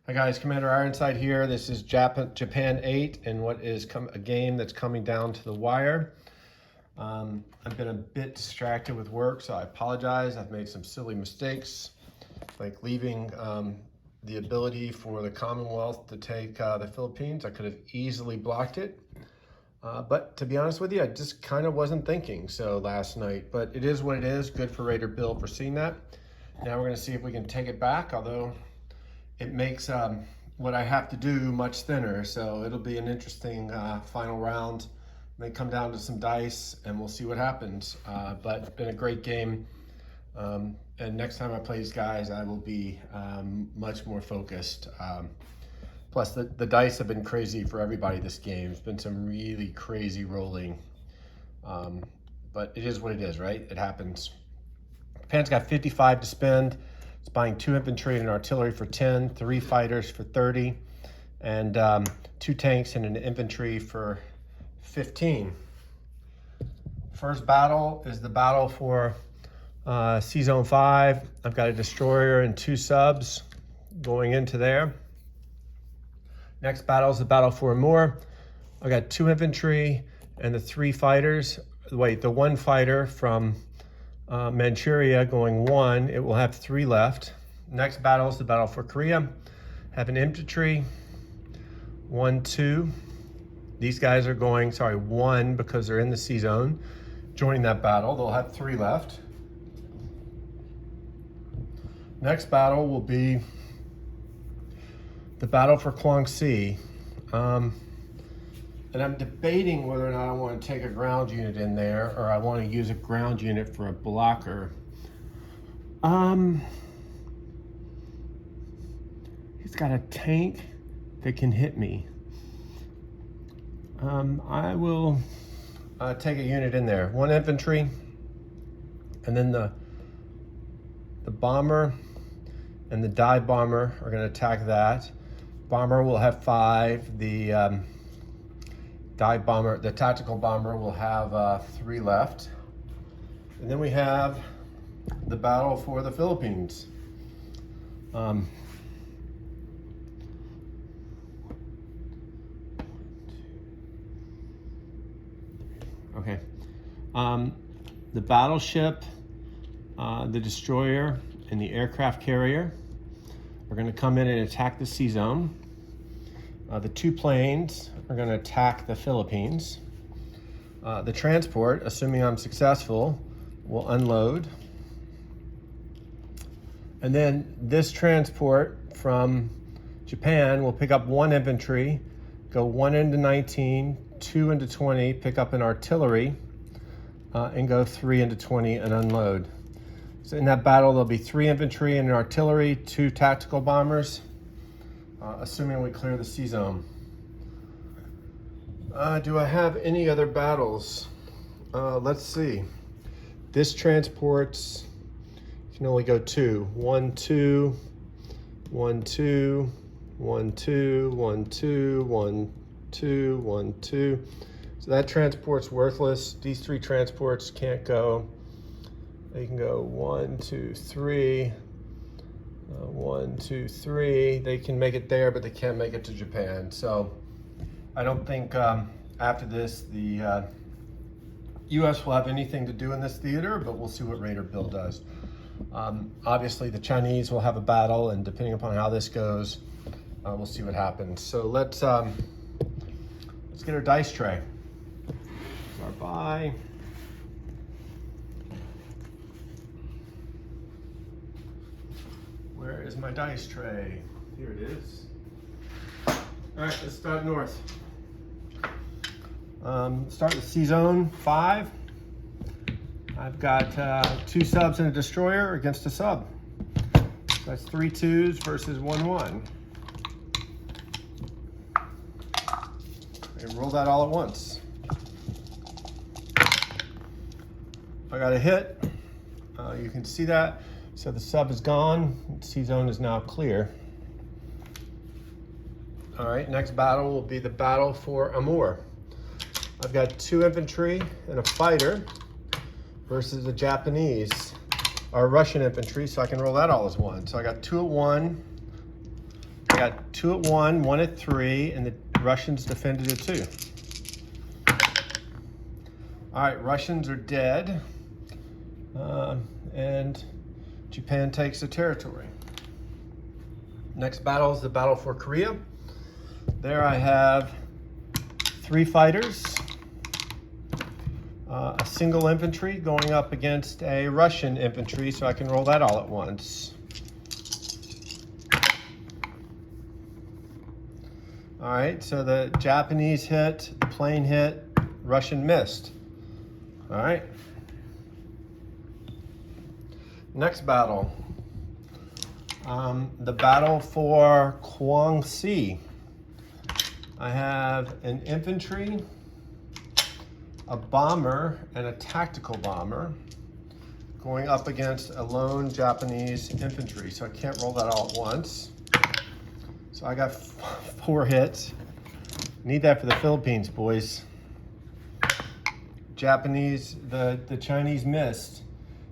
Hi guys, Commander Ironside here. This is Japan 8 and what is a game that's coming down to the wire. I've been a bit distracted with work, so I apologize. I've made some silly mistakes, like leaving the ability for the Commonwealth to take the Philippines. I could have easily blocked it. But to be honest with you, I just kind of wasn't thinking so last night. But it is what it is. Good for Raider Bill for seeing that. Now we're going to see if we can take it back, although it makes what I have to do much thinner. So it'll be an interesting final round. May come down to some dice and we'll see what happens. But it's been a great game. And next time I play these guys, I will be much more focused. Plus the dice have been crazy for everybody this game. It's been some really crazy rolling. But it is what it is, right? It happens. Japan's got 55 to spend. It's buying 2 infantry and an artillery for 10, 3 fighters for 30, and 2 tanks and an infantry for 15. First battle is the battle for Sea Zone 5. I've got a destroyer and 2 subs going into there. Next battle is the battle for Amur. I've got 2 infantry and the 3 fighters. Wait, the 1 fighter from Manchuria going 1, it will have 3 left. Next battle is the battle for Korea. Have an infantry, 1, 2. These guys are going, 1 because they're in the sea zone. Joining that battle, they'll have 3 left. Next battle will be the battle for Kwangsi. And I'm debating whether or not I want to take a ground unit in there or I want to use a ground unit for a blocker. He's got a tank that can hit me. I will take a unit in there. 1 infantry, and then the bomber and the dive bomber are going to attack that. Bomber will have 5. The dive bomber, the tactical bomber, will have 3 left. And then we have the battle for the Philippines. Okay. The battleship, the destroyer, and the aircraft carrier are going to come in and attack the sea zone. The 2 planes are going to attack the Philippines. The transport, assuming I'm successful, will unload. And then this transport from Japan will pick up 1 infantry, go 1 into 19, 2 into 20, pick up an artillery, and go 3 into 20 and unload. So in that battle, there'll be 3 infantry and an artillery, 2 tactical bombers, assuming we clear the sea zone. Do I have any other battles? Let's see. This transports, you can only go 2. 1, 2, 1, 2, 1, 2, 1, 2, 1, 2, 1, 2. So that transport's worthless. These 3 transports can't go. They can go 1, 2, 3. 1, 2, 3. They can make it there, but they can't make it to Japan. So I don't think after this the U.S. will have anything to do in this theater, but we'll see what Raider Bill does. Obviously, the Chinese will have a battle, and depending upon how this goes, we'll see what happens. So let's get our dice tray. Our buy. Where is my dice tray? Here it is. All right, let's start north. Start with Sea Zone 5. I've got 2 subs and a destroyer against a sub. So that's 3 2s versus 1 1. Okay, roll that all at once. I got a hit. You can see that. So the sub is gone. Sea zone is now clear. All right, next battle will be the battle for Amur. I've got 2 infantry and a fighter versus the Japanese, or Russian infantry, so I can roll that all as 1. So I got 2 at 1, got 2 at 1, 1 at 3, and the Russians defended at 2. All right, Russians are dead, and Japan takes the territory. Next battle is the battle for Korea. There I have 3 fighters, a single infantry going up against a Russian infantry, so I can roll that all at once. All right, so the Japanese hit, the plane hit, Russian missed. All right. Next battle. The battle for Kwangsi. I have an infantry, a bomber, and a tactical bomber going up against a lone Japanese infantry. So I can't roll that all at once. So I got 4 hits. Need that for the Philippines, boys. Japanese, the Chinese missed.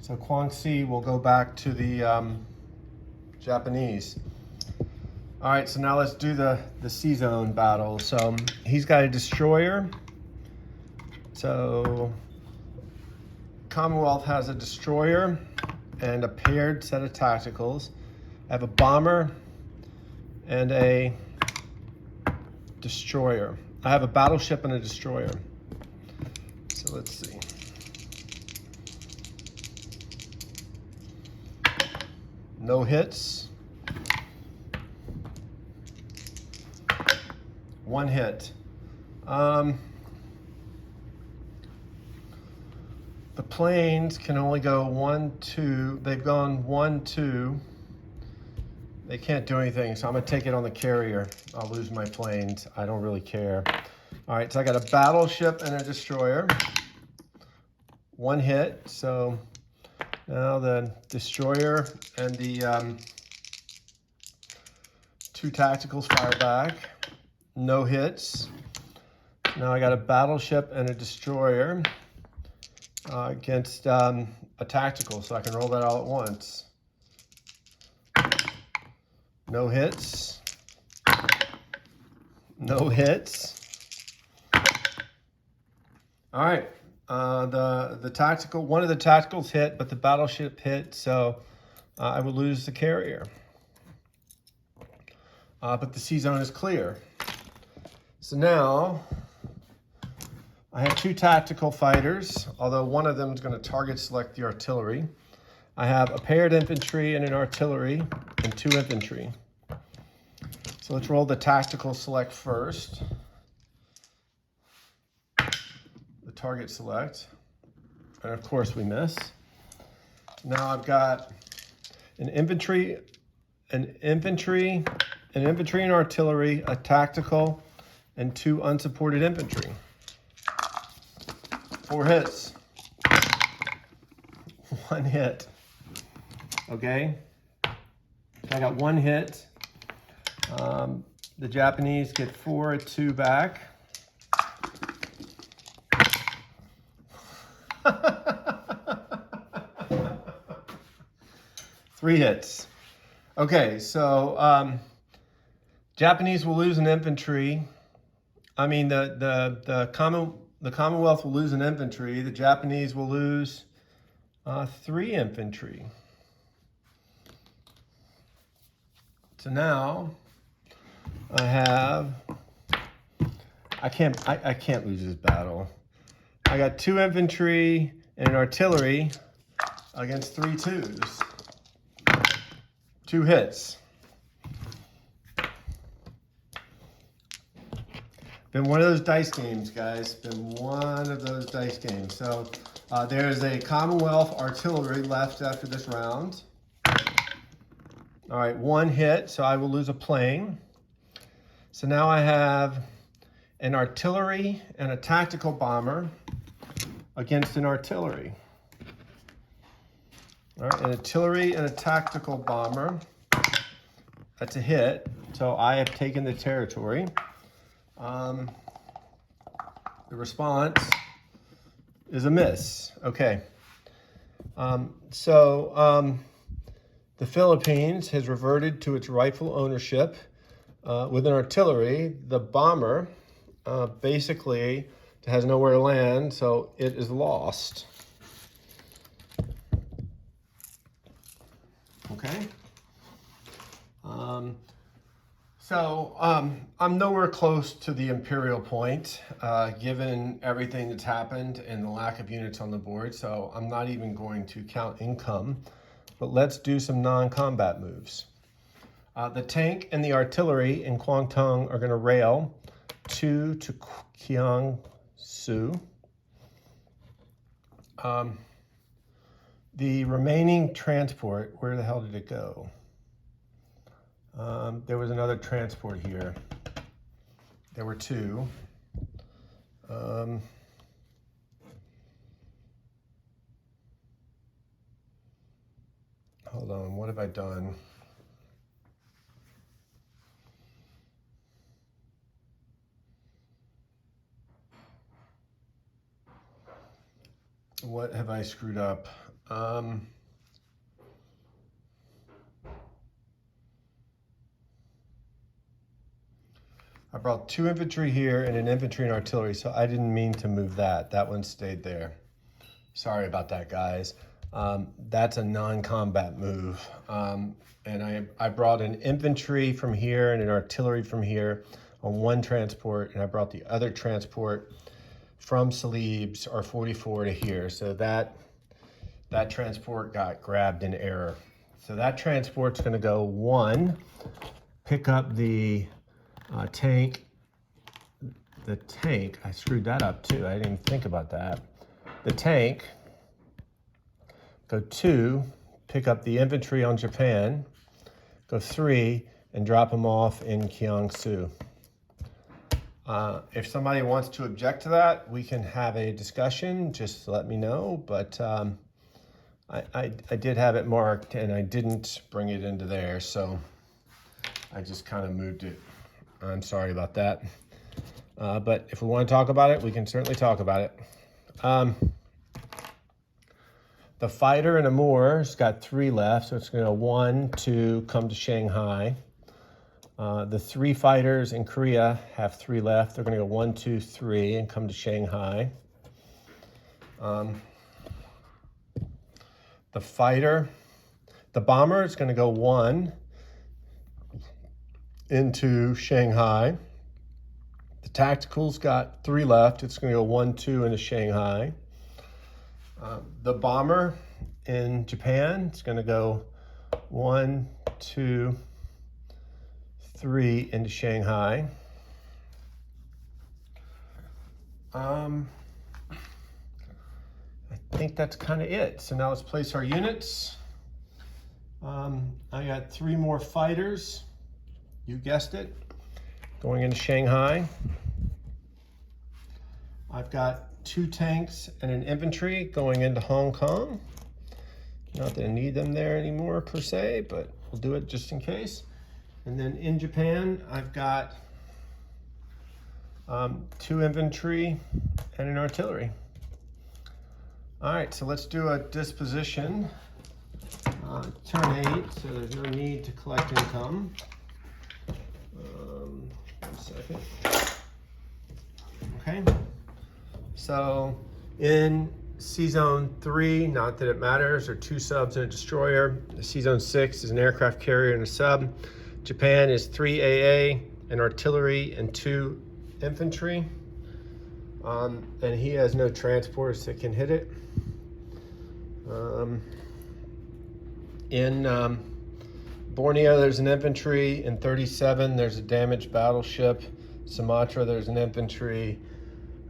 So Kwangsi will go back to the Japanese. All right, so now let's do the sea zone battle. So he's got a destroyer. So Commonwealth has a destroyer and a paired set of tacticals. I have a bomber and a destroyer. I have a battleship and a destroyer. So let's see. No hits. 1 hit. The planes can only go 1, 2. They've gone 1, 2. They can't do anything, so I'm gonna take it on the carrier. I'll lose my planes. I don't really care. All right, so I got a battleship and a destroyer. 1 hit, so now the destroyer and the 2 tacticals fire back. No hits. Now I got a battleship and a destroyer against a tactical, so I can roll that all at once. No hits. No hits. All right. The tactical, one of the tacticals hit, but the battleship hit, so I would lose the carrier. But the sea zone is clear. So now I have 2 tactical fighters, although one of them is going to target select the artillery. I have a paired infantry and an artillery and 2 infantry. So let's roll the tactical select first. The target select. And of course we miss. Now I've got an infantry and artillery, a tactical, and 2 unsupported infantry. 4 hits. 1 hit. Okay, I got 1 hit. The Japanese get 4 at 2 back. Three hits. Okay, so Japanese will lose an infantry. I mean, the Commonwealth will lose an infantry. The Japanese will lose 3 infantry. So now I can't lose this battle. I got 2 infantry and an artillery against 3 twos. 2 hits. Been one of those dice games, guys. Been one of those dice games. So there's a Commonwealth artillery left after this round. All right, 1 hit, so I will lose a plane. So now I have an artillery and a tactical bomber against an artillery. All right, an artillery and a tactical bomber. That's a hit, so I have taken the territory. The response is a miss. Okay. The Philippines has reverted to its rightful ownership With an artillery, the bomber basically has nowhere to land, so it is lost. Okay. I'm nowhere close to the imperial point, given everything that's happened and the lack of units on the board, so I'm not even going to count income, but let's do some non-combat moves. The tank and the artillery in Kwangtung are going to rail 2 to Kiangsu. The remaining transport, where the hell did it go? There was another transport here. There were 2. Hold on, what have I done? What have I screwed up? I brought 2 infantry here and an infantry and artillery, so I didn't mean to move that. That one stayed there. Sorry about that, guys. That's a non-combat move. And I brought an infantry from here and an artillery from here on one transport, and I brought the other transport from Salib's R44 to here. So that transport got grabbed in error. So that transport's gonna go 1, pick up the tank. The tank, I screwed that up too. I didn't even think about that. The tank, go 2, pick up the infantry on Japan, go 3, and drop them off in Kiangsu. If somebody wants to object to that, we can have a discussion, just let me know, but I did have it marked and I didn't bring it into there, so I just kind of moved it. I'm sorry about that. But if we want to talk about it, we can certainly talk about it. The fighter and Amur's got 3 left, so it's going to go 1, 2, come to Shanghai. The 3 fighters in Korea have 3 left. They're going to go 1, 2, 3 and come to Shanghai. The bomber is going to go 1 into Shanghai. The tactical's got 3 left. It's going to go 1, 2 into Shanghai. The bomber in Japan is going to go 1, 2, 3 into Shanghai. I think that's kind of it. So now let's place our units. I got 3 more fighters. You guessed it, going into Shanghai. I've got 2 tanks and an infantry going into Hong Kong. Not that I need them there anymore per se, but we'll do it just in case. And then in Japan, I've got 2 infantry and an artillery. All right, so let's do a disposition. Turn 8, so there's no need to collect income. 1 second. Okay, so in C-Zone 3, not that it matters, there are 2 subs and a destroyer. C-Zone 6 is an aircraft carrier and a sub. Japan is 3 AA, an artillery, and 2 infantry. And he has no transports that can hit it. In Borneo, there's an infantry. In 37, there's a damaged battleship. Sumatra, there's an infantry.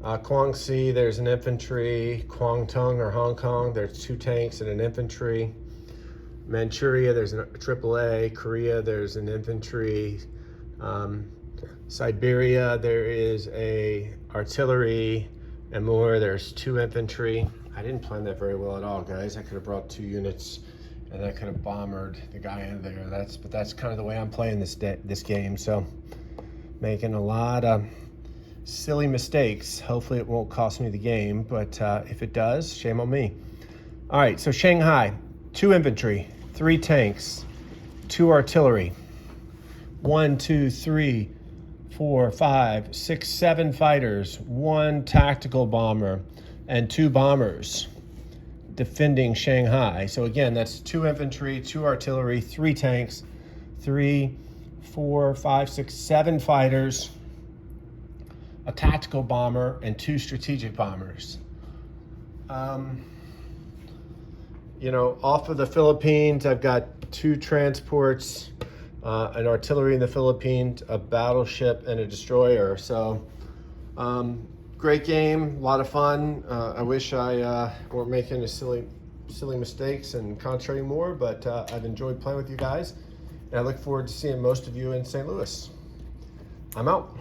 Guangxi, there's an infantry. Kwangtung or Hong Kong, there's 2 tanks and an infantry. Manchuria, there's a AAA. Korea, there's an infantry. Siberia, there is a artillery. And more, there's 2 infantry. I didn't plan that very well at all, guys. I could have brought 2 units and I could have bombered the guy in there. But that's kind of the way I'm playing this game. So making a lot of silly mistakes. Hopefully it won't cost me the game, but if it does, shame on me. All right, so Shanghai, 2 infantry, 3 tanks, 2 artillery. 1, 2, 3, 4, 5, 6, 7 fighters, 1 tactical bomber, and 2 bombers defending Shanghai. So again, that's 2 infantry, 2 artillery, 3 tanks, 3, 4, 5, 6, 7 fighters, a tactical bomber, and 2 strategic bombers. You know, off of the Philippines, I've got 2 transports, an artillery in the Philippines, a battleship, and a destroyer. So, great game, a lot of fun. I wish I weren't making silly mistakes and concentrating more, but I've enjoyed playing with you guys, and I look forward to seeing most of you in St. Louis. I'm out.